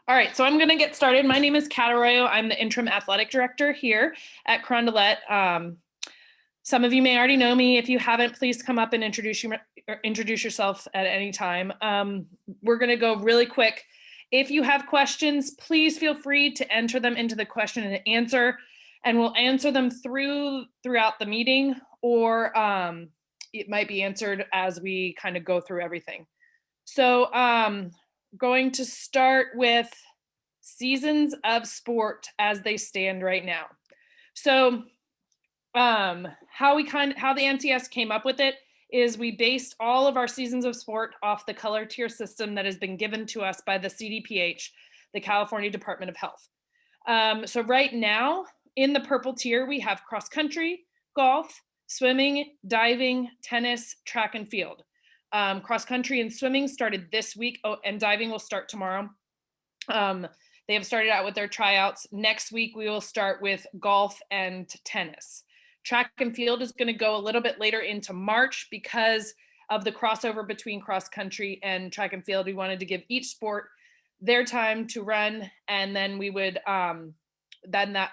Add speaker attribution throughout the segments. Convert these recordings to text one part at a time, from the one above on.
Speaker 1: All right, so I'm going to get started. My name is Kat Arroyo. I'm the interim athletic director here at Carondelet. Some of you may already know me. If you haven't, please come up and introduce yourself at any time. We're going to go really quick. If you have questions, please feel free to enter them into the question and answer, and we'll answer them throughout the meeting, or it might be answered as we kind of go through everything. So going to start with seasons of sport as they stand right now. So how the NCS came up with it is we based all of our seasons of sport off the color tier system that has been given to us by the CDPH, the California Department of Health. So right now in the purple tier, we have cross country, golf, swimming, diving, tennis, track and field. Cross country and swimming started this week, and diving will start tomorrow. They have started out with their tryouts. Next week, we will start with golf and tennis. Track and field is going to go a little bit later into March because of the crossover between cross country and track and field. We wanted to give each sport their time to run, and then we would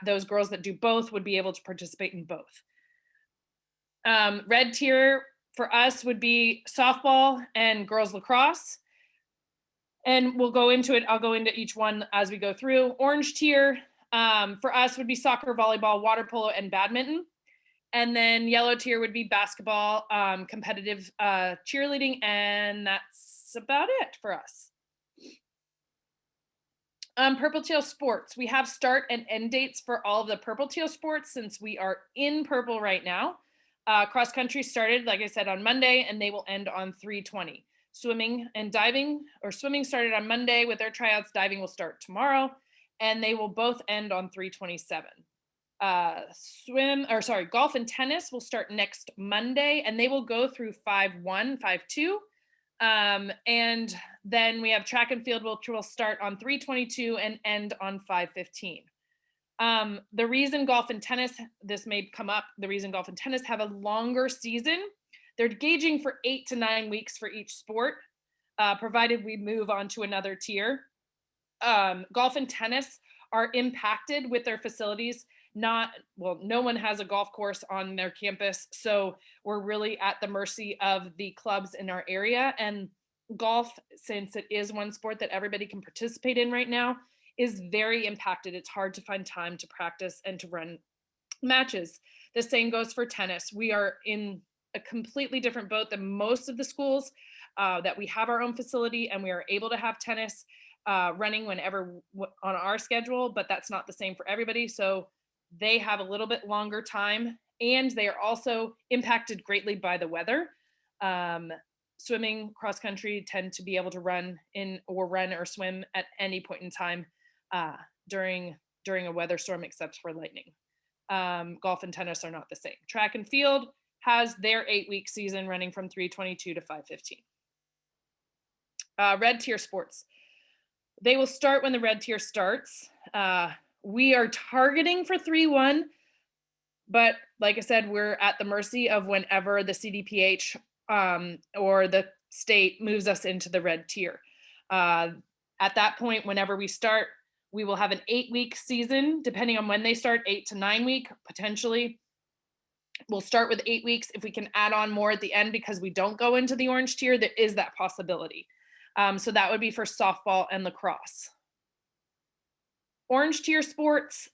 Speaker 1: those girls that do both would be able to participate in both. Red tier for us would be softball and girls lacrosse. And we'll go into it. I'll go into each one as we go through. Orange tier for us would be soccer, volleyball, water polo, and badminton. And then yellow tier would be basketball, competitive cheerleading, and that's about it for us. Purple teal sports. We have start and end dates for all of the purple teal sports since we are in purple right now. Cross country started, like I said, on Monday, and they will end on 3/20. Swimming and diving, or swimming started on Monday with their tryouts. Diving will start tomorrow, and they will both end on 3/27. Golf and tennis will start next Monday, and they will go through 5/1, 5/2. And then we have track and field, which will start on 3/22 and end on 5/15. The reason golf and tennis, this may come up, the reason golf and tennis have a longer season, they're gauging for 8 to 9 weeks for each sport, provided we move on to another tier. Golf and tennis are impacted with their facilities. No one has a golf course on their campus, so we're really at the mercy of the clubs in our area. And golf, since it is one sport that everybody can participate in right now, is very impacted. It's hard to find time to practice and to run matches. The same goes for tennis. We are in a completely different boat than most of the schools that we have our own facility, and we are able to have tennis running whenever on our schedule, but that's not the same for everybody. So they have a little bit longer time, and they are also impacted greatly by the weather. Swimming, cross country tend to be able to run or swim at any point in time during a weather storm, except for lightning. Golf and tennis are not the same. Track and field has their 8-week season running from 3/22 to 5/15. Red tier sports. They will start when the red tier starts. We are targeting for 3/1, but like I said, we're at the mercy of whenever the CDPH or the state moves us into the red tier. At that point, whenever we start, we will have an 8-week season, depending on when they start, 8 to 9 week, potentially. We'll start with 8 weeks. If we can add on more at the end because we don't go into the orange tier, there is that possibility. So that would be for softball and lacrosse. Orange tier sports,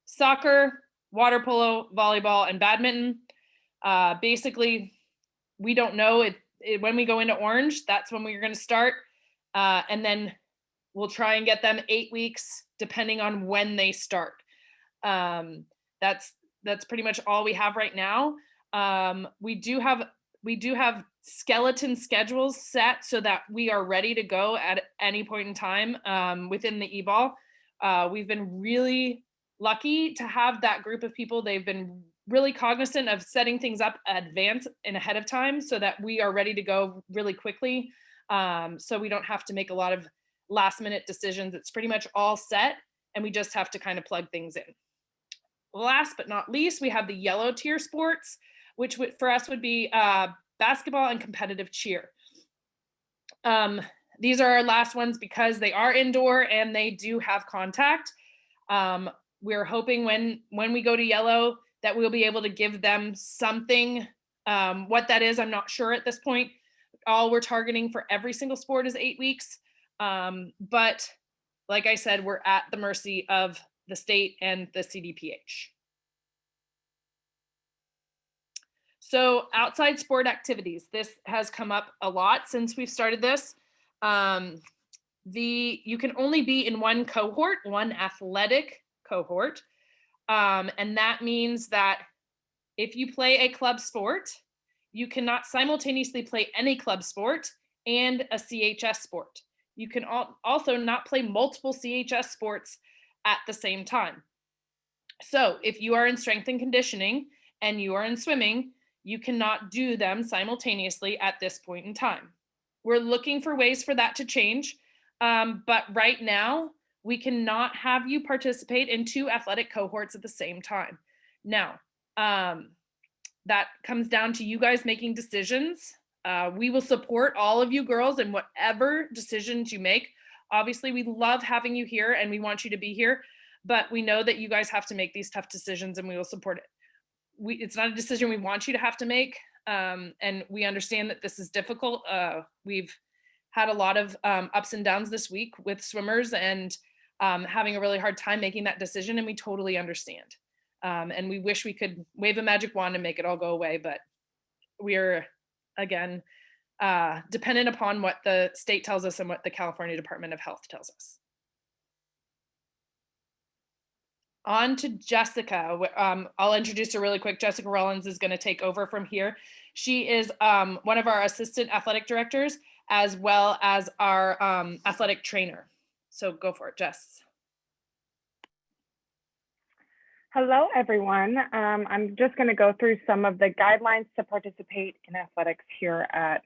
Speaker 1: soccer, water polo, volleyball, and badminton. Basically, we don't know when we go into orange, that's when we're going to start. And then we'll try and get them 8 weeks, depending on when they start. That's pretty much all we have right now. We do have skeleton schedules set so that we are ready to go at any point in time within the e-ball. We've been really lucky to have that group of people. They've been really cognizant of setting things up advance and ahead of time so that we are ready to go really quickly. So we don't have to make a lot of last minute decisions. It's pretty much all set, and we just have to kind of plug things in. Last but not least, we have the yellow tier sports, which for us would be basketball and competitive cheer. These are our last ones because they are indoor and they do have contact. We're hoping when we go to yellow that we'll be able to give them something. What that is, I'm not sure at this point. All we're targeting for every single sport is 8 weeks. But like I said, we're at the mercy of the state and the CDPH. So outside sport activities, this has come up a lot since we've started this. You can only be in one cohort, one athletic cohort. And that means that if you play a club sport, you cannot simultaneously play any club sport and a CHS sport. You can also not play multiple CHS sports at the same time. So if you are in strength and conditioning and you are in swimming, you cannot do them simultaneously at this point in time. We're looking for ways for that to change. But right now, we cannot have you participate in 2 athletic cohorts at the same time. Now, that comes down to you guys making decisions. We will support all of you girls in whatever decisions you make. Obviously, we love having you here and we want you to be here, but we know that you guys have to make these tough decisions and we will support it. It's not a decision we want you to have to make. And we understand that this is difficult. We've had a lot of ups and downs this week with swimmers and having a really hard time making that decision, and we totally understand. And we wish we could wave a magic wand and make it all go away, but we're, again, dependent upon what the state tells us and what the California Department of Health tells us. On to Jessica. I'll introduce her really quick. Jessica Rollins is going to take over from here. She is one of our assistant athletic directors, as well as our athletic trainer. So go for it, Jess.
Speaker 2: Hello, everyone. I'm just going to go through some of the guidelines to participate in athletics here at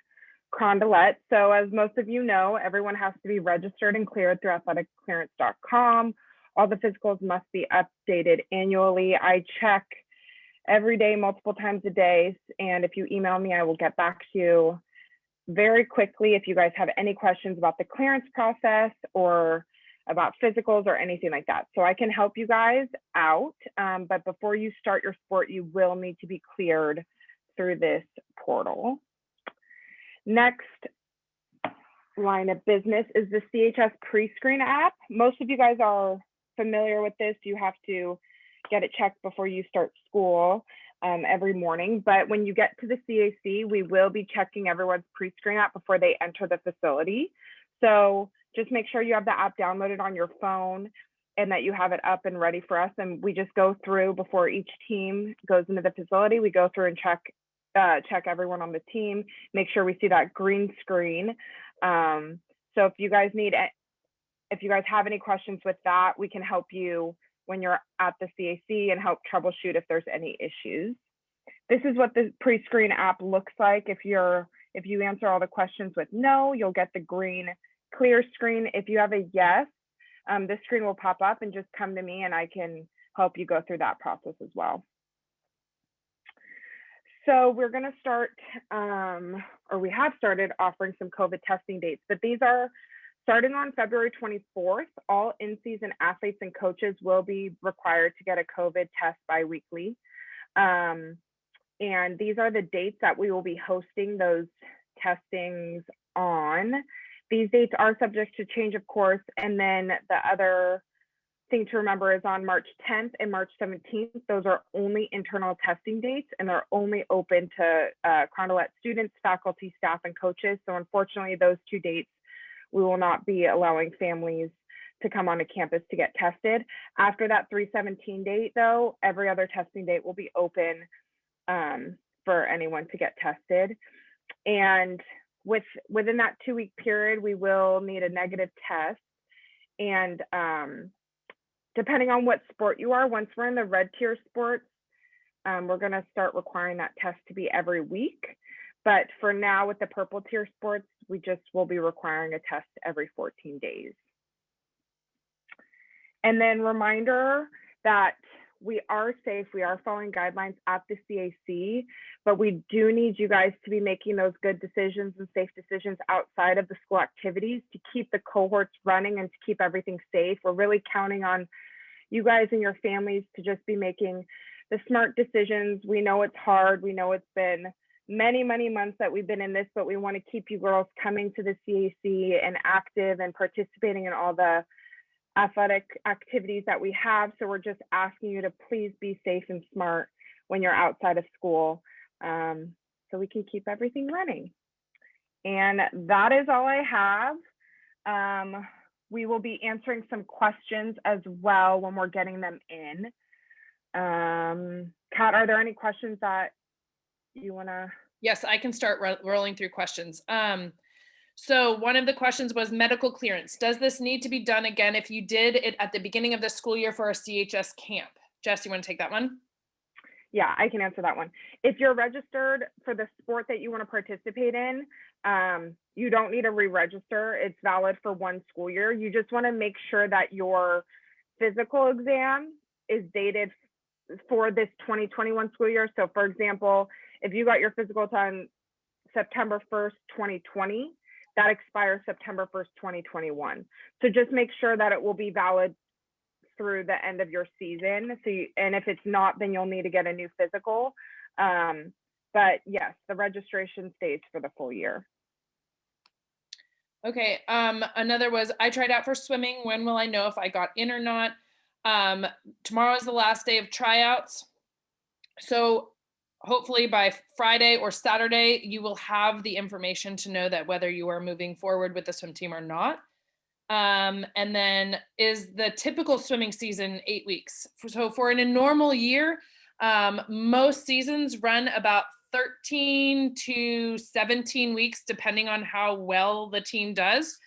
Speaker 2: Carondelet. So as most of you know, everyone has to be registered and cleared through athleticclearance.com. All the physicals must be updated annually. I check every day, multiple times a day. And if you email me, I will get back to you very quickly if you guys have any questions about the clearance process or about physicals or anything like that. So I can help you guys out. But before you start your sport, you will need to be cleared through this portal. Next line of business is the CHS pre-screen app. Most of you guys are familiar with this. You have to get it checked before you start school every morning. But when you get to the CAC, we will be checking everyone's pre-screen app before they enter the facility. So just make sure you have the app downloaded on your phone and that you have it up and ready for us. And we just go through before each team goes into the facility. We go through and check everyone on the team, make sure we see that green screen. So if you guys have any questions with that, we can help you when you're at the CAC and help troubleshoot if there's any issues. This is what the pre-screen app looks like. If you answer all the questions with no, you'll get the green clear screen. If you have a yes, this screen will pop up and just come to me and I can help you go through that process as well. So we're going to start, or we have started offering some COVID testing dates, but these are starting on February 24th. All in-season athletes and coaches will be required to get a COVID test biweekly. And these are the dates that we will be hosting those testings on. These dates are subject to change, of course. And then the other thing to remember is on March 10th and March 17th, those are only internal testing dates and they're only open to Carondelet students, faculty, staff, and coaches. So unfortunately, those 2 dates, we will not be allowing families to come onto campus to get tested. After that 3/17 date though, every other testing date will be open for anyone to get tested. And within that 2-week period, we will need a negative test. And depending on what sport you are, once we're in the red tier sports, we're going to start requiring that test to be every week. But for now, with the purple tier sports, we just will be requiring a test every 14 days. And then reminder that we are safe. We are following guidelines at the CAC, but we do need you guys to be making those good decisions and safe decisions outside of the school activities to keep the cohorts running and to keep everything safe. We're really counting on you guys and your families to just be making the smart decisions. We know it's hard. We know it's been many, many months that we've been in this, but we want to keep you girls coming to the CAC and active and participating in all the athletic activities that we have. So we're just asking you to please be safe and smart when you're outside of school, so we can keep everything running. And that is all I have. We will be answering some questions as well when we're getting them in. Kat, are there any questions that you want to?
Speaker 1: Yes, I can start rolling through questions. So one of the questions was medical clearance. Does this need to be done again if you did it at the beginning of the school year for a CHS camp? Jess, you want to take that one?
Speaker 2: Yeah, I can answer that one. If you're registered for the sport that you want to participate in, you don't need to re-register. It's valid for one school year. You just want to make sure that your physical exam is dated for this 2021 school year. So for example, if you got your physical done September 1st, 2020, that expires September 1st, 2021. So just make sure that it will be valid through the end of your season. So and if it's not, then you'll need to get a new physical. But yes, the registration stays for the full year.
Speaker 1: Okay, another was, I tried out for swimming. When will I know if I got in or not? Tomorrow is the last day of tryouts. So hopefully by Friday or Saturday, you will have the information to know that whether you are moving forward with the swim team or not. And then, is the typical swimming season 8 weeks? So for in a normal year, most seasons run about 13 to 17 weeks, depending on how well the team does.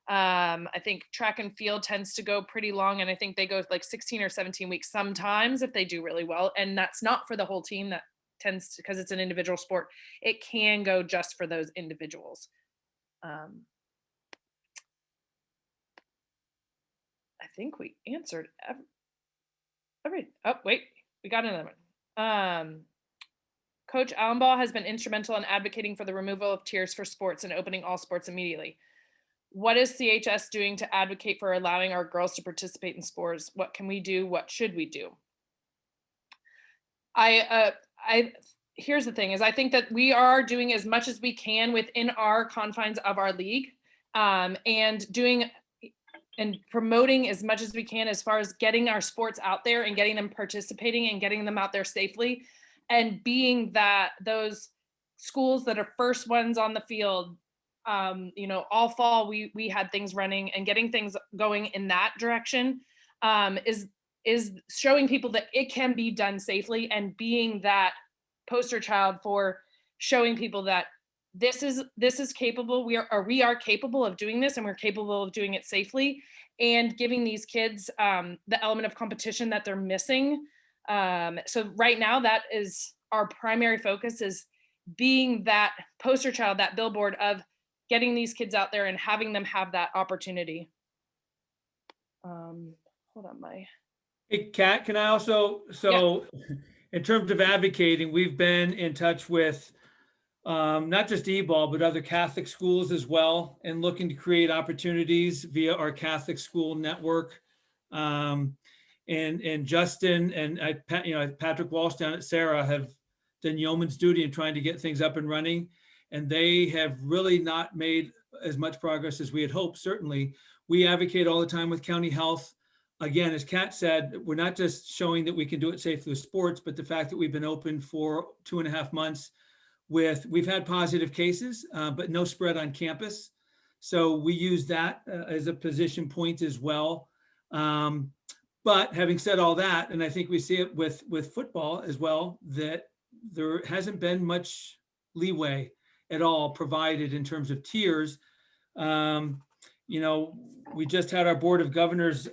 Speaker 1: I think track and field tends to go pretty long, and I think they go like 16 or 17 weeks sometimes if they do really well. And that's not for the whole team. That tends to, because it's an individual sport, it can go just for those individuals. I think we answered every. Oh, wait, we got another one. Coach Allenbaugh has been instrumental in advocating for the removal of tiers for sports and opening all sports immediately. What is CHS doing to advocate for allowing our girls to participate in sports? What can we do? What should we do? Here's the thing: is I think that we are doing as much as we can within our confines of our league, and doing and promoting as much as we can as far as getting our sports out there and getting them participating and getting them out there safely, and being that those schools that are first ones on the field. All fall we had things running, and getting things going in that direction is showing people that it can be done safely, and being that poster child for showing people that this is capable. We are capable of doing this, and we're capable of doing it safely, and giving these kids the element of competition that they're missing. So right now, that is our primary focus, is being that poster child, that billboard of getting these kids out there and having them have that opportunity. Hold on,
Speaker 3: Hey, Kat, can I also, in terms of advocating, we've been in touch with not just E-ball, but other Catholic schools as well, and looking to create opportunities via our Catholic school network. And Justin and Patrick Walsh down at Sarah have done yeoman's duty in trying to get things up and running. And they have really not made as much progress as we had hoped. Certainly, we advocate all the time with county health. Again, as Kat said, we're not just showing that we can do it safely with sports, but the fact that we've been open for 2.5 months we've had positive cases, but no spread on campus. So we use that as a position point as well. But having said all that, and I think we see it with football as well, that there hasn't been much leeway at all provided in terms of tiers. We just had our Board of Governors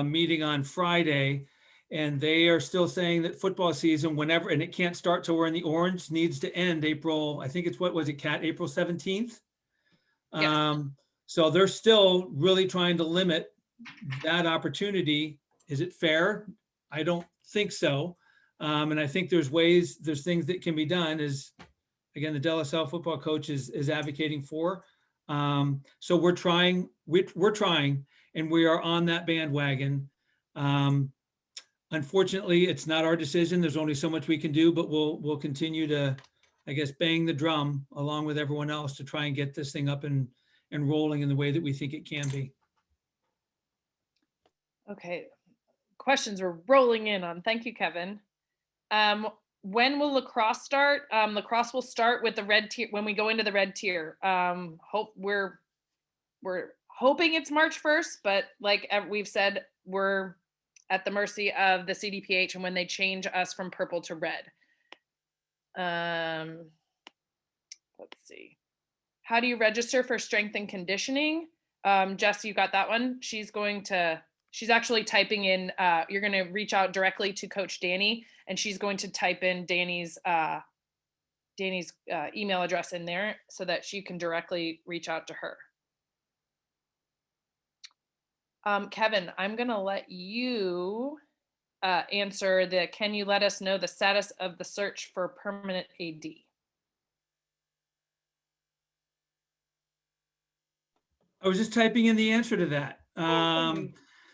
Speaker 3: meeting on Friday, and they are still saying that football season, whenever, and it can't start till we're in the orange, needs to end April, I think it's, what was it, Kat, April 17th?
Speaker 1: Yes.
Speaker 3: So they're still really trying to limit that opportunity. Is it fair? I don't think so. And I think there's things that can be done, as again, the De La Salle football coach is advocating for. So we're trying, and we are on that bandwagon. Unfortunately, it's not our decision. There's only so much we can do, but we'll continue to, I guess, bang the drum along with everyone else to try and get this thing up and rolling in the way that we think it can be.
Speaker 1: Okay, questions are rolling in on. Thank you, Kevin. When will lacrosse start? Lacrosse will start with the red tier when we go into the red tier. We're hoping it's March 1st, but like we've said, we're at the mercy of the CDPH and when they change us from purple to red. Let's see. How do you register for strength and conditioning? Jess, you got that one. She's actually typing in, you're going to reach out directly to Coach Danny, and she's going to type in Danny's email address in there so that she can directly reach out to her. Kevin, I'm going to let you answer can you let us know the status of the search for permanent AD?
Speaker 3: I was just typing in the answer to that.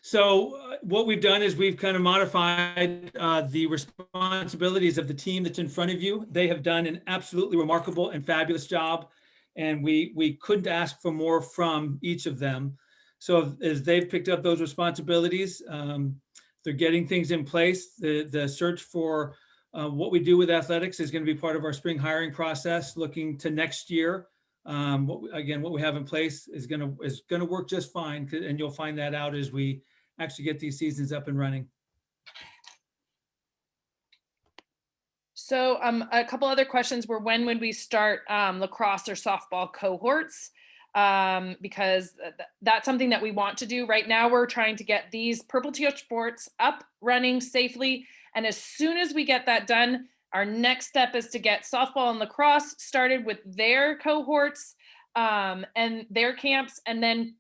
Speaker 3: So what we've done is we've kind of modified the responsibilities of the team that's in front of you. They have done an absolutely remarkable and fabulous job, and we couldn't ask for more from each of them. So as they've picked up those responsibilities, they're getting things in place. The search for what we do with athletics is going to be part of our spring hiring process, looking to next year. What we have in place is going to work just fine, and you'll find that out as we actually get these seasons up and running.
Speaker 1: So a couple other questions were, when would we start lacrosse or softball cohorts? Because that's something that we want to do. Right now, we're trying to get these purple tier sports up, running safely. And as soon as we get that done, our next step is to get softball and lacrosse started with their cohorts and their camps, and then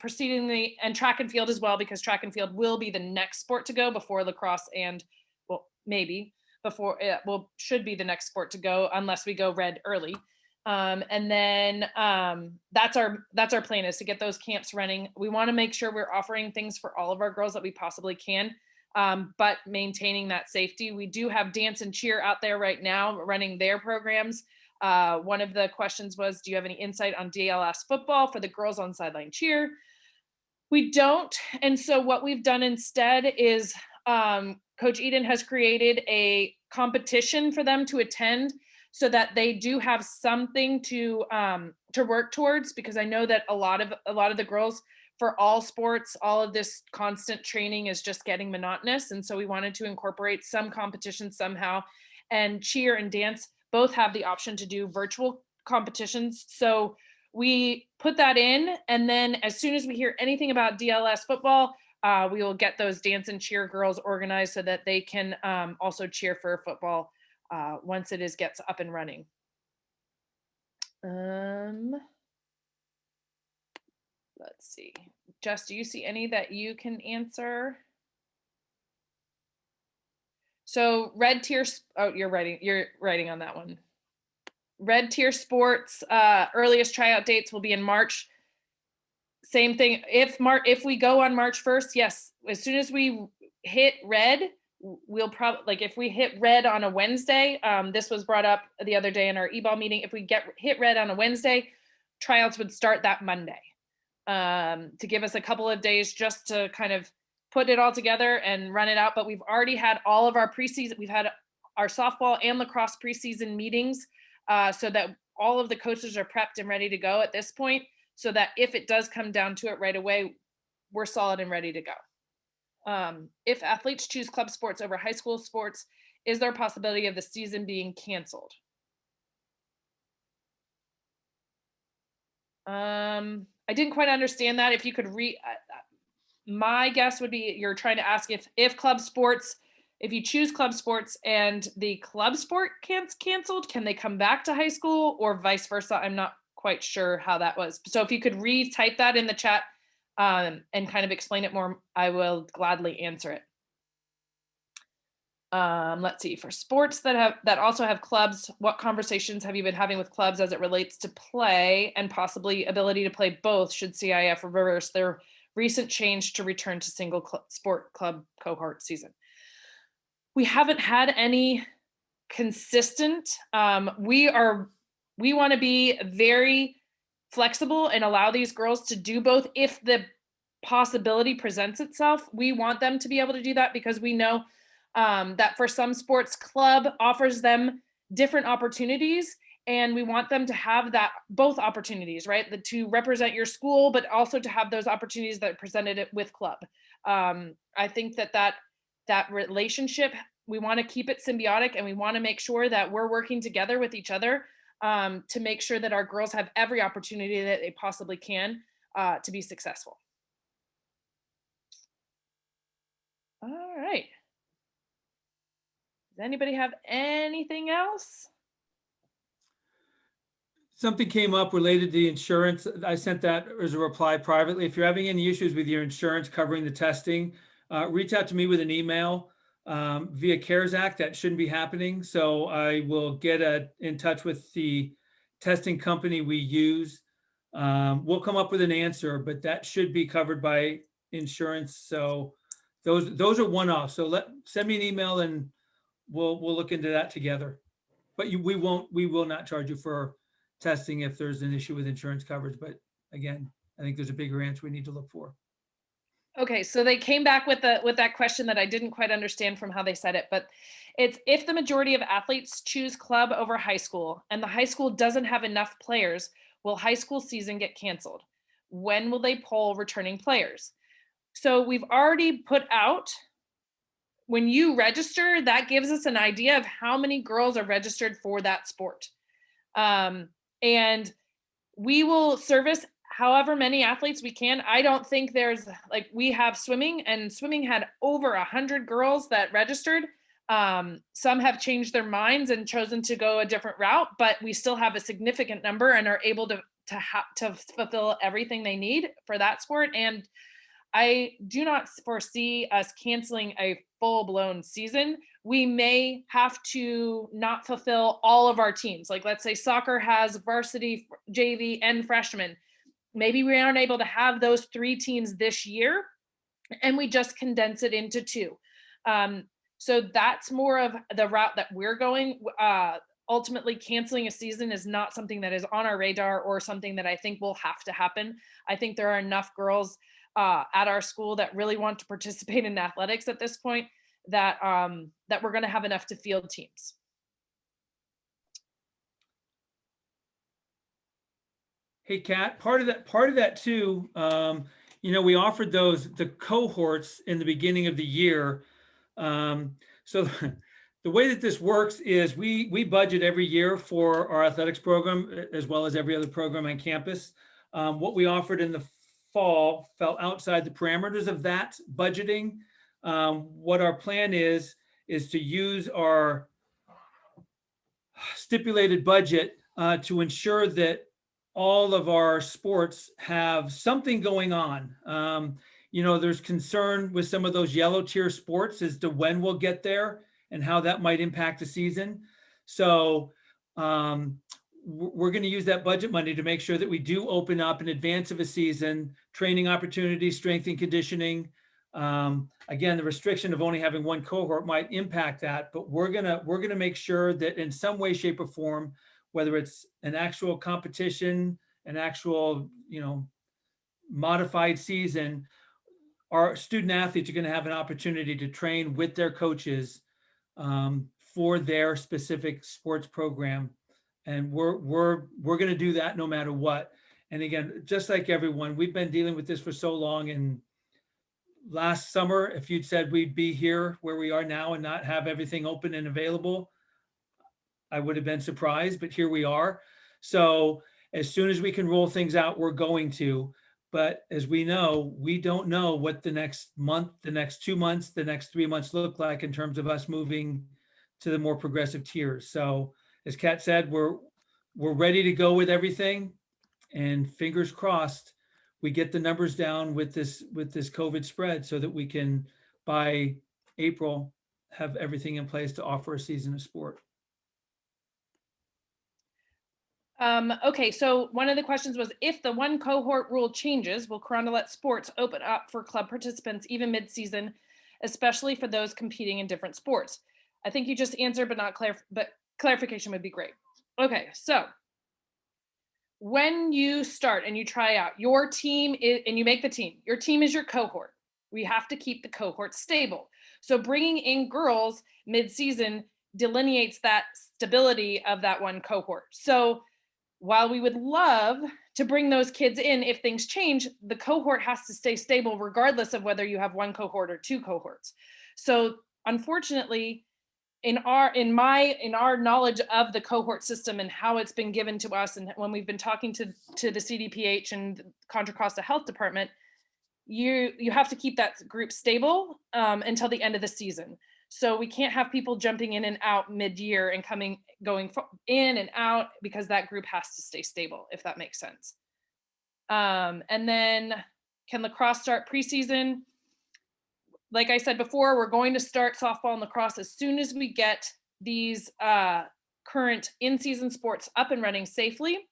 Speaker 1: and track and field as well, because track and field will be the next sport to go before lacrosse, and should be the next sport to go unless we go red early. And then that's our plan, is to get those camps running. We want to make sure we're offering things for all of our girls that we possibly can, but maintaining that safety. We do have dance and cheer out there right now running their programs. One of the questions was, do you have any insight on DLS football for the girls on sideline cheer? We don't. And so what we've done instead is Coach Eden has created a competition for them to attend, so that they do have something to work towards, because I know that a lot of the girls, for all sports, all of this constant training is just getting monotonous. And so we wanted to incorporate some competition somehow, and cheer and dance both have the option to do virtual competitions. So we put that in, and then as soon as we hear anything about DLS football, we will get those dance and cheer girls organized so that they can also cheer for football once it gets up and running. Let's see. Jess, do you see any that you can answer? So red tier, you're writing on that one. Red tier sports, earliest tryout dates will be in March. Same thing. If we go on March 1st, yes, as soon as we hit red, we'll probably, like, if we hit red on a Wednesday, this was brought up the other day in our e-ball meeting. If we hit red on a Wednesday, tryouts would start that Monday, to give us a couple of days just to kind of put it all together and run it out. But we've already had all of our preseason. We've had our softball and lacrosse preseason meetings, so that all of the coaches are prepped and ready to go at this point, so that if it does come down to it right away, we're solid and ready to go. If athletes choose club sports over high school sports, is there a possibility of the season being canceled? I didn't quite understand that. If you could my guess would be you're trying to ask if club sports, if you choose club sports and the club sport canceled, can they come back to high school, or vice versa? I'm not quite sure how that was. So if you could retype that in the chat and kind of explain it more, I will gladly answer it. Let's see, for sports that also have clubs, what conversations have you been having with clubs as it relates to play and possibly ability to play both should CIF reverse their recent change to return to single sport club cohort season? We haven't had any consistent. We want to be very flexible and allow these girls to do both if the possibility presents itself. We want them to be able to do that because we know that for some sports, club offers them different opportunities, and we want them to have that both opportunities, right? To represent your school, but also to have those opportunities that presented it with club. I think that relationship, we want to keep it symbiotic, and we want to make sure that we're working together with each other to make sure that our girls have every opportunity that they possibly can to be successful. All right. Does anybody have anything else?
Speaker 3: Something came up related to the insurance. I sent that as a reply privately. If you're having any issues with your insurance covering the testing, reach out to me with an email via CARES Act. That shouldn't be happening. So I will get in touch with the testing company we use. We'll come up with an answer, but that should be covered by insurance. So those are one-offs. So send me an email and we'll look into that together. But we will not charge you for testing if there's an issue with insurance coverage. But again, I think there's a bigger answer we need to look for.
Speaker 1: Okay, so they came back with that question that I didn't quite understand from how they said it, but it's if the majority of athletes choose club over high school and the high school doesn't have enough players, will high school season get canceled? When will they poll returning players? So we've already put out, when you register, that gives us an idea of how many girls are registered for that sport. And we will service however many athletes we can. I don't think we have swimming, and swimming had over 100 girls that registered. Some have changed their minds and chosen to go a different route, but we still have a significant number and are able to fulfill everything they need for that sport. And I do not foresee us canceling a full-blown season. We may have to not fulfill all of our teams. Like, let's say soccer has varsity, JV, and freshmen. Maybe we aren't able to have those 3 teams this year, and we just condense it into 2. So that's more of the route that we're going. Ultimately, canceling a season is not something that is on our radar or something that I think will have to happen. I think there are enough girls at our school that really want to participate in athletics at this point that we're going to have enough to field teams.
Speaker 3: Hey, Kat, part of that too, we offered the cohorts in the beginning of the year. So the way that this works is we budget every year for our athletics program as well as every other program on campus. What we offered in the fall fell outside the parameters of that budgeting. What our plan is to use our stipulated budget to ensure that all of our sports have something going on. There's concern with some of those yellow tier sports as to when we'll get there and how that might impact the season. So we're going to use that budget money to make sure that we do open up in advance of a season, training opportunities, strength and conditioning. Again, the restriction of only having one cohort might impact that, but we're gonna make sure that in some way, shape, or form, whether it's an actual competition, an actual, modified season, our student athletes are going to have an opportunity to train with their coaches for their specific sports program. And we're going to do that no matter what. And again, just like everyone, we've been dealing with this for so long. And last summer, if you'd said we'd be here where we are now and not have everything open and available, I would have been surprised, but here we are. So as soon as we can roll things out, we're going to. But as we know, we don't know what the next month, the next 2 months, the next 3 months look like in terms of us moving to the more progressive tiers. So as Kat said, we're ready to go with everything, and fingers crossed we get the numbers down with this COVID spread so that we can by April have everything in place to offer a season of sport.
Speaker 1: Okay, so one of the questions was, if the one cohort rule changes, will Carondelet sports open up for club participants even mid-season, especially for those competing in different sports? I think you just answered, but not clear, but clarification would be great. Okay, so when you start and you try out, your team is, and you make the team, your team is your cohort. We have to keep the cohort stable. So bringing in girls mid-season delineates that stability of that one cohort. So while we would love to bring those kids in, if things change, the cohort has to stay stable regardless of whether you have one cohort or two cohorts. So unfortunately, in our knowledge of the cohort system and how it's been given to us, and when we've been talking to the CDPH and the Contra Costa Health Department, you have to keep that group stable until the end of the season. So we can't have people jumping in and out mid-year and going in and out, because that group has to stay stable, if that makes sense. And then, can lacrosse start preseason? Like I said before, we're going to start softball and lacrosse as soon as we get these current in-season sports up and running safely.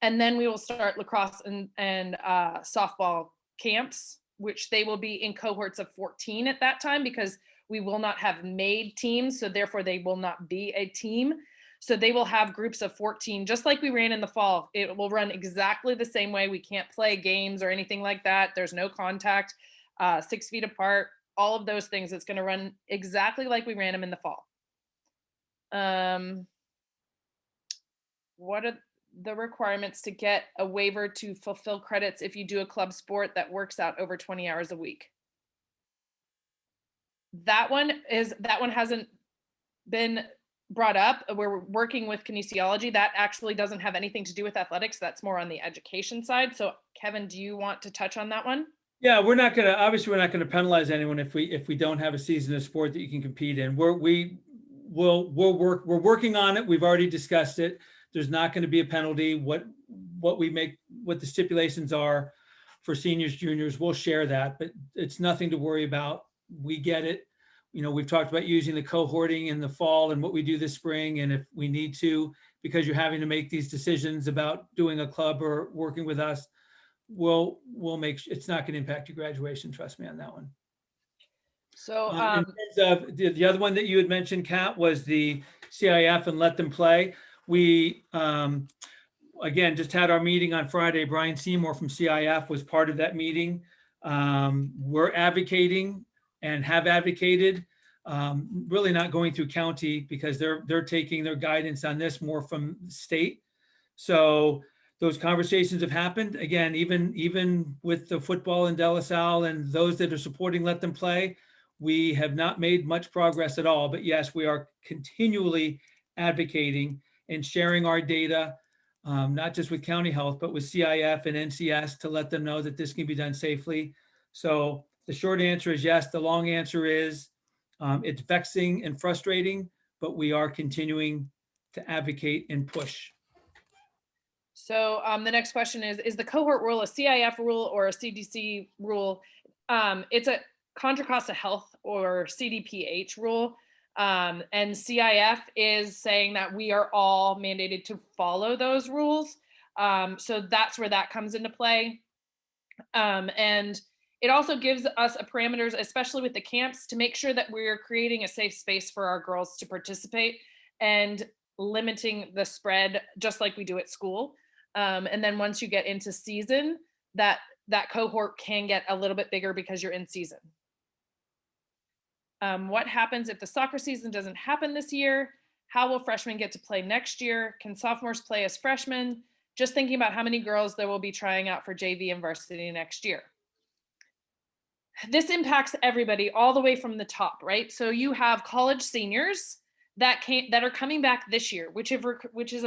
Speaker 1: And then we will start lacrosse and softball camps, which they will be in cohorts of 14 at that time, because we will not have made teams, so therefore they will not be a team. So they will have groups of 14, just like we ran in the fall. It will run exactly the same way. We can't play games or anything like that. There's no contact, 6 feet apart, all of those things. It's going to run exactly like we ran them in the fall. What are the requirements to get a waiver to fulfill credits if you do a club sport that works out over 20 hours a week? That one hasn't been brought up. We're working with kinesiology. That actually doesn't have anything to do with athletics. That's more on the education side. So Kevin, do you want to touch on that one?
Speaker 3: Yeah, obviously we're not gonna penalize anyone if we don't have a season of sport that you can compete in. We're working on it. We've already discussed it. There's not going to be a penalty. What the stipulations are for seniors, juniors, we'll share that, but it's nothing to worry about. We get it. You know, we've talked about using the cohorting in the fall and what we do this spring. And if we need to, because you're having to make these decisions about doing a club or working with us, we'll make it's not going to impact your graduation. Trust me on that one.
Speaker 1: So
Speaker 3: in terms of the other one that you had mentioned, Kat, was the CIF and let them play. We again just had our meeting on Friday. Brian Seymour from CIF was part of that meeting. We're advocating and have advocated, really not going through county, because they're taking their guidance on this more from the state. So those conversations have happened. Again, even with the football in De La Salle and those that are supporting Let Them Play, we have not made much progress at all. But yes, we are continually advocating and sharing our data, not just with County Health, but with CIF and NCS, to let them know that this can be done safely. So the short answer is yes. The long answer is it's vexing and frustrating, but we are continuing to advocate and push.
Speaker 1: So the next question is the cohort rule a CIF rule or a CDC rule? It's a Contra Costa Health or CDPH rule. And CIF is saying that we are all mandated to follow those rules. So that's where that comes into play. And it also gives us a parameters, especially with the camps, to make sure that we're creating a safe space for our girls to participate and limiting the spread, just like we do at school. And then once you get into season, that cohort can get a little bit bigger because you're in season. What happens if the soccer season doesn't happen this year? How will freshmen get to play next year? Can sophomores play as freshmen? Just thinking about how many girls there will be trying out for JV and varsity next year. This impacts everybody all the way from the top, right? So you have college seniors that are coming back this year, which has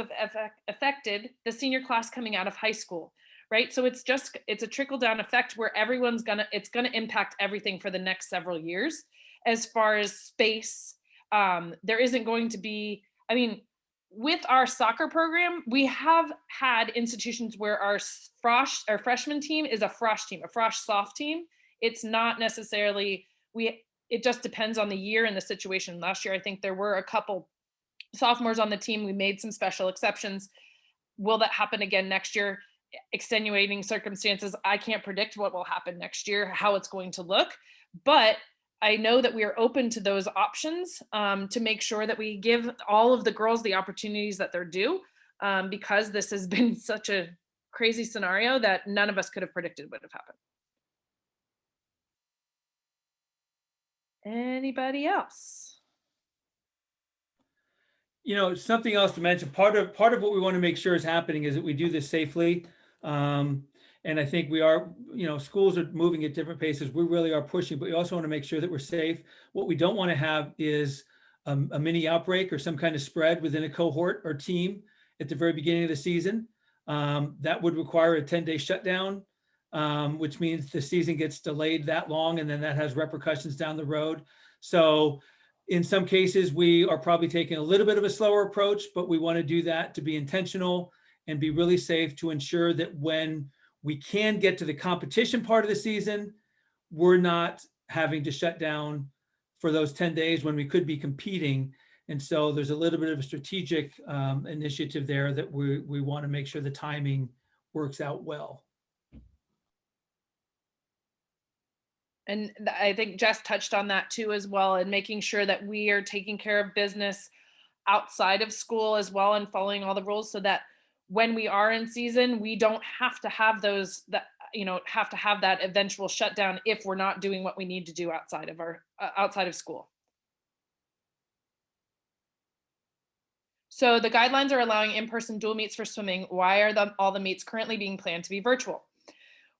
Speaker 1: affected the senior class coming out of high school, right? So it's a trickle down effect where it's gonna impact everything for the next several years. As far as space, there isn't going to be, I mean, with our soccer program, we have had institutions where our freshman team is a frosh team, a frosh soft team. It's not necessarily, it just depends on the year and the situation. Last year, I think there were a couple sophomores on the team. We made some special exceptions. Will that happen again next year? Extenuating circumstances. I can't predict what will happen next year, how it's going to look, but I know that we are open to those options to make sure that we give all of the girls the opportunities that they're due, because this has been such a crazy scenario that none of us could have predicted would have happened. Anybody else?
Speaker 3: You know, something else to mention, part of what we want to make sure is happening is that we do this safely. And I think we are, you know, schools are moving at different paces. We really are pushing, but we also want to make sure that we're safe. What we don't want to have is a mini outbreak or some kind of spread within a cohort or team at the very beginning of the season. That would require a 10-day shutdown, which means the season gets delayed that long, and then that has repercussions down the road. So in some cases, we are probably taking a little bit of a slower approach, but we want to do that to be intentional and be really safe to ensure that when we can get to the competition part of the season, we're not having to shut down for those 10 days when we could be competing. And so there's a little bit of a strategic initiative there that we want to make sure the timing works out well.
Speaker 1: And I think Jess touched on that too as well, and making sure that we are taking care of business outside of school as well and following all the rules so that when we are in season, we don't have to have those that, you know, have to have that eventual shutdown if we're not doing what we need to do outside of our outside of school. So the guidelines are allowing in-person dual meets for swimming. Why are all the meets currently being planned to be virtual?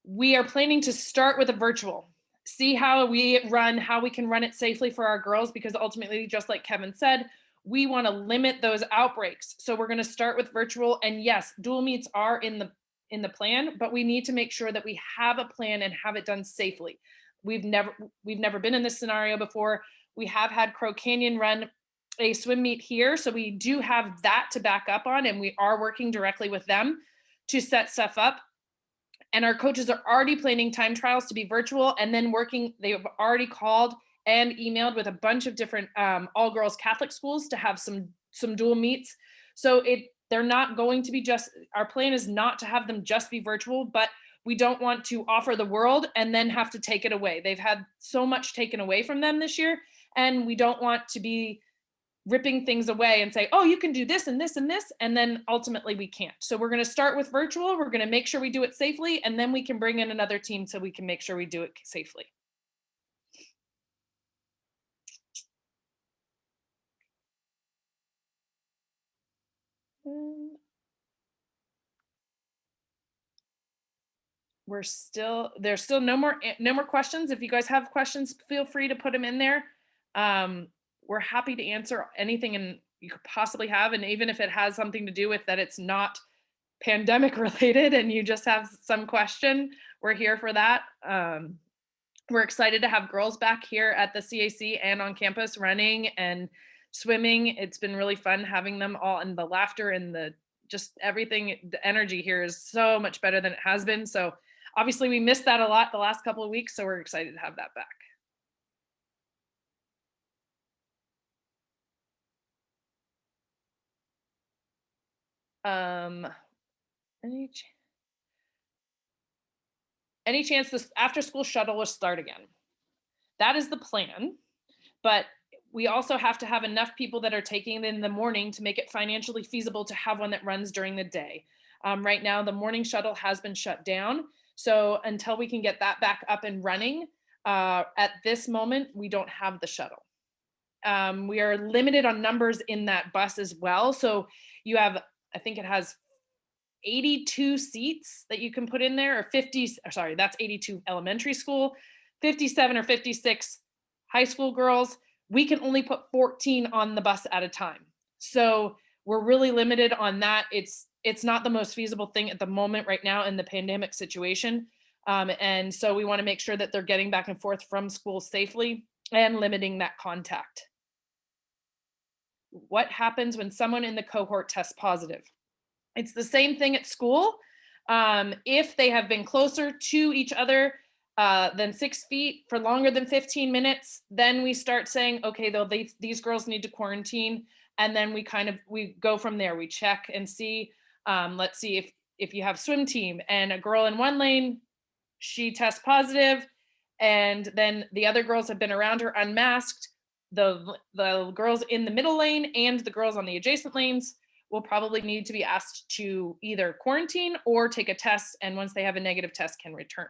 Speaker 1: We are planning to start with a virtual, see how we run, how we can run it safely for our girls, because ultimately, just like Kevin said, we want to limit those outbreaks. So we're going to start with virtual, and yes, dual meets are in the plan, but we need to make sure that we have a plan and have it done safely. We've never been in this scenario before. We have had Crow Canyon run a swim meet here, so we do have that to back up on, and we are working directly with them to set stuff up. And our coaches are already planning time trials to be virtual, and then they've already called and emailed with a bunch of different all girls Catholic schools to have some dual meets. So they're not going to be our plan is not to have them just be virtual, but we don't want to offer the world and then have to take it away. They've had so much taken away from them this year, and we don't want to be ripping things away and say, oh, you can do this and this and this, and then ultimately we can't. So we're going to start with virtual. We're going to make sure we do it safely, and then we can bring in another team so we can make sure we do it safely. There's still no more questions. If you guys have questions, feel free to put them in there. We're happy to answer anything you could possibly have. And even if it has something to do with that, it's not pandemic related and you just have some question, we're here for that. We're excited to have girls back here at the CAC and on campus running and swimming. It's been really fun having them all, and the laughter and just everything, the energy here is so much better than it has been. So obviously we missed that a lot the last couple of weeks. So we're excited to have that back. Any chance this after school shuttle will start again? That is the plan, but we also have to have enough people that are taking it in the morning to make it financially feasible to have one that runs during the day. Right now, the morning shuttle has been shut down. So until we can get that back up and running, at this moment, we don't have the shuttle. We are limited on numbers in that bus as well. So you have, I think it has 82 seats that you can put in there, or 50, sorry, that's 82 elementary school, 57 or 56 high school girls. We can only put 14 on the bus at a time. So we're really limited on that. It's not the most feasible thing at the moment right now in the pandemic situation. And so we want to make sure that they're getting back and forth from school safely and limiting that contact. What happens when someone in the cohort tests positive? It's the same thing at school. If they have been closer to each other then 6 feet for longer than 15 minutes. Then we start saying, okay, though these girls need to quarantine. And then we go from there. We check and see, let's see if you have swim team and a girl in one lane, she tests positive, and then the other girls have been around her unmasked. The girls in the middle lane and the girls on the adjacent lanes will probably need to be asked to either quarantine or take a test, and once they have a negative test, can return.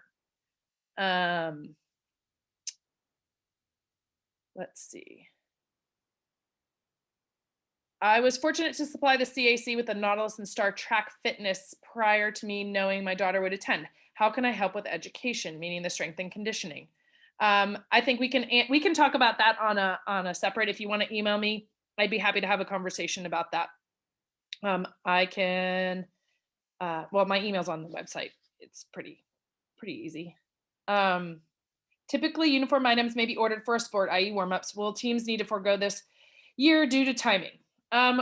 Speaker 1: Let's see. I was fortunate to supply the CAC with the Nautilus and Star track fitness prior to me knowing my daughter would attend. How can I help with education, meaning the strength and conditioning? I think we can talk about that on a separate. If you want to email me, I'd be happy to have a conversation about that. I can. Well, my email's on the website. It's pretty easy. Typically, uniform items may be ordered for a sport, i.e. warm-ups. Will teams need to forego this year due to timing?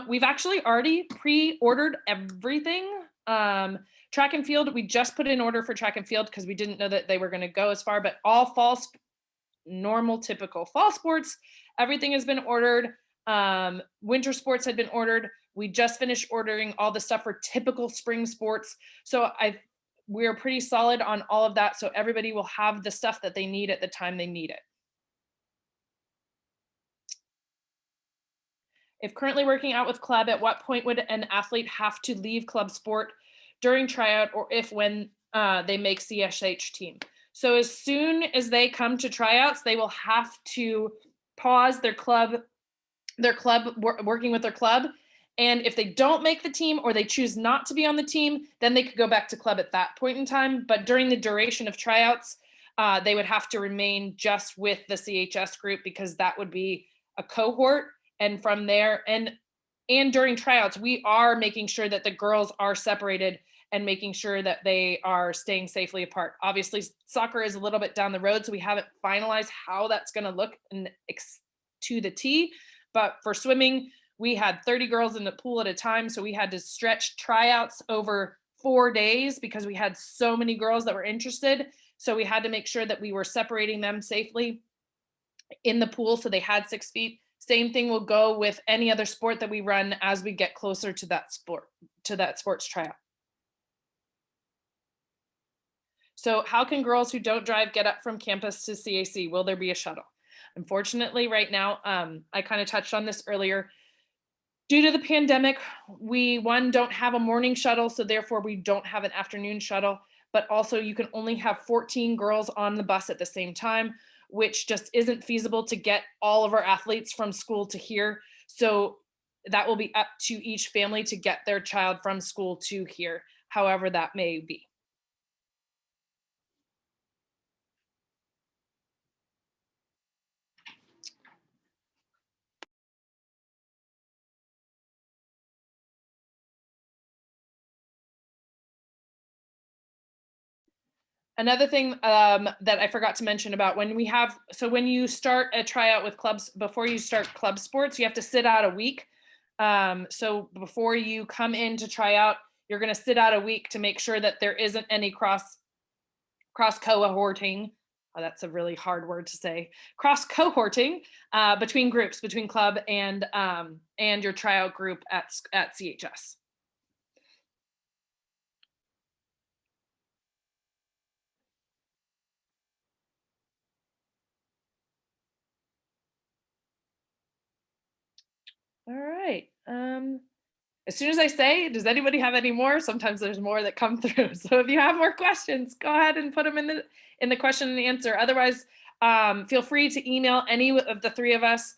Speaker 1: We've actually already pre-ordered everything. Track and field, we just put in order for track and field because we didn't know that they were going to go as far, but all normal, typical fall sports, everything has been ordered. Winter sports had been ordered. We just finished ordering all the stuff for typical spring sports. So we're pretty solid on all of that. So everybody will have the stuff that they need at the time they need it. If currently working out with club, at what point would an athlete have to leave club sport during tryout, or if when they make CSH team? So as soon as they come to tryouts, they will have to pause their club working with their club. And if they don't make the team or they choose not to be on the team, then they could go back to club at that point in time. But during the duration of tryouts, they would have to remain just with the CHS group because that would be a cohort. And from there, and during tryouts, we are making sure that the girls are separated and making sure that they are staying safely apart. Obviously, soccer is a little bit down the road, so we haven't finalized how that's going to look to the T. But for swimming, we had 30 girls in the pool at a time, so we had to stretch tryouts over 4 days because we had so many girls that were interested. So we had to make sure that we were separating them safely in the pool so they had 6 feet. Same thing will go with any other sport that we run as we get closer to that sports tryout. So how can girls who don't drive get up from campus to CAC? Will there be a shuttle? Unfortunately, right now, I kind of touched on this earlier. Due to the pandemic, we don't have a morning shuttle, so therefore we don't have an afternoon shuttle, but also you can only have 14 girls on the bus at the same time, which just isn't feasible to get all of our athletes from school to here. So that will be up to each family to get their child from school to here, however that may be. Another thing that I forgot to mention about when you start a tryout with clubs, before you start club sports, you have to sit out a week. So before you come in to try out, you're going to sit out a week to make sure that there isn't any cross cohorting. Oh, that's a really hard word to say. Cross cohorting between groups, between club and your tryout group at CHS. All right. As soon as I say, does anybody have any more? Sometimes there's more that come through. So if you have more questions, go ahead and put them in the question and answer. Otherwise, feel free to email any of the three of us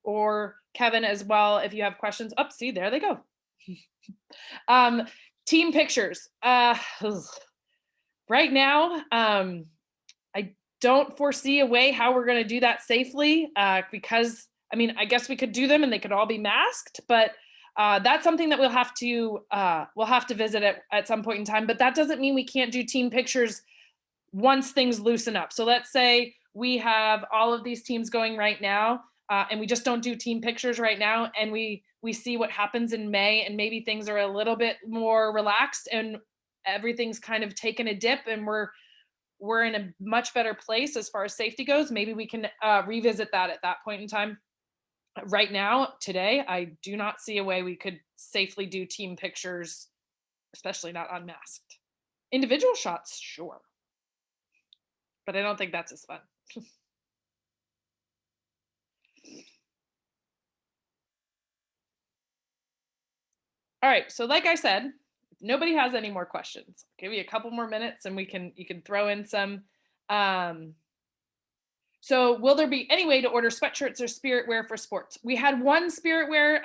Speaker 1: or Kevin as well if you have questions. Oh, see, there they go. Team pictures. Right now, I don't foresee a way how we're going to do that safely because, I mean, I guess we could do them and they could all be masked, but that's something that we'll have to visit at some point in time. But that doesn't mean we can't do team pictures once things loosen up. So let's say we have all of these teams going right now, and we just don't do team pictures right now, and we see what happens in May, and maybe things are a little bit more relaxed and everything's kind of taken a dip, and we're we're in a much better place as far as safety goes. Maybe we can revisit that at that point in time. Right now, today, I do not see a way we could safely do team pictures, especially not unmasked. Individual shots, sure. But I don't think that's as fun. All right, so like I said, if nobody has any more questions, I'll give you a couple more minutes and you can throw in some. So will there be any way to order sweatshirts or spirit wear for sports? We had one spirit wear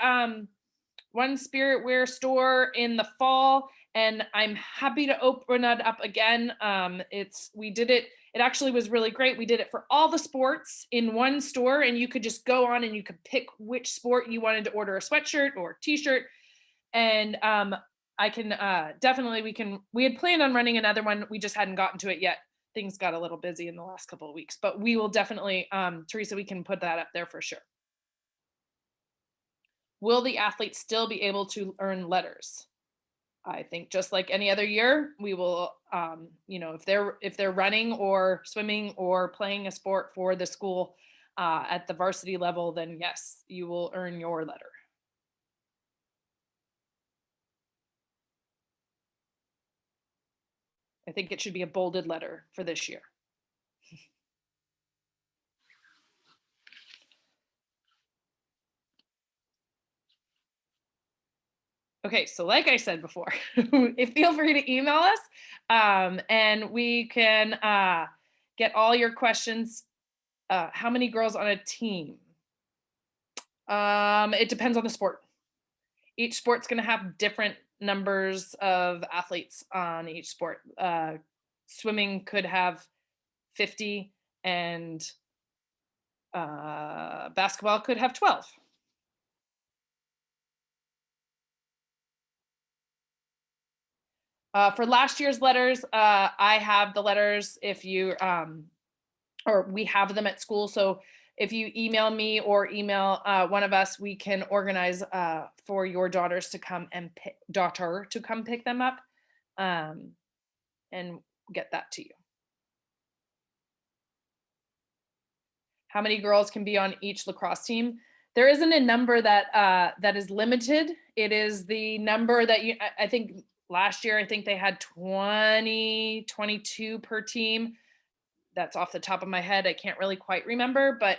Speaker 1: store in the fall, and I'm happy to open it up again. We did it. It actually was really great. We did it for all the sports in one store, and you could just go on and you could pick which sport you wanted to order a sweatshirt or t-shirt. And I can definitely, we had planned on running another one. We just hadn't gotten to it yet. Things got a little busy in the last couple of weeks, but we will definitely, Teresa, we can put that up there for sure. Will the athletes still be able to earn letters? I think just like any other year, we will, if they're running or swimming or playing a sport for the school at the varsity level, then yes, you will earn your letter. I think it should be a bolded letter for this year. Okay, so like I said before, feel free to email us and we can get all your questions. How many girls on a team? It depends on the sport. Each sport's going to have different numbers of athletes on each sport. Swimming could have 50 and basketball could have 12. For last year's letters, I have the letters if you, or we have them at school. So if you email me or email one of us, we can organize for your daughters to come and pick them up and get that to you. How many girls can be on each lacrosse team? There isn't a number that that is limited. It is the number that I think last year, I think they had 22 per team. That's off the top of my head. I can't really quite remember, but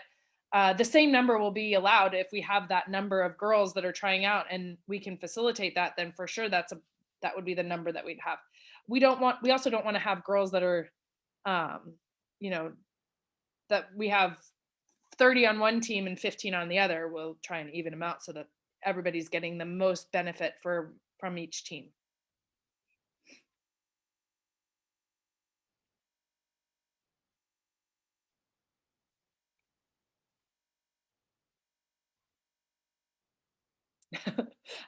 Speaker 1: the same number will be allowed if we have that number of girls that are trying out and we can facilitate that, then for sure that would be the number that we'd have. We also don't want to have girls that are, that we have 30 on one team and 15 on the other. We'll try and even them out so that everybody's getting the most benefit from each team.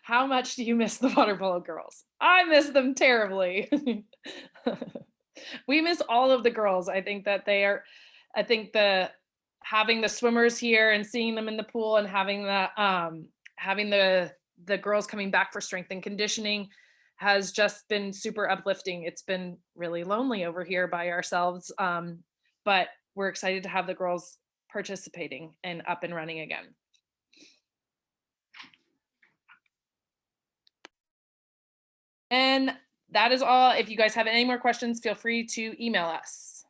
Speaker 1: How much do you miss the water polo girls? I miss them terribly. We miss all of the girls. I think having the swimmers here and seeing them in the pool and having the girls coming back for strength and conditioning has just been super uplifting. It's been really lonely over here by ourselves. But we're excited to have the girls participating and up and running again. And that is all. If you guys have any more questions, feel free to email us.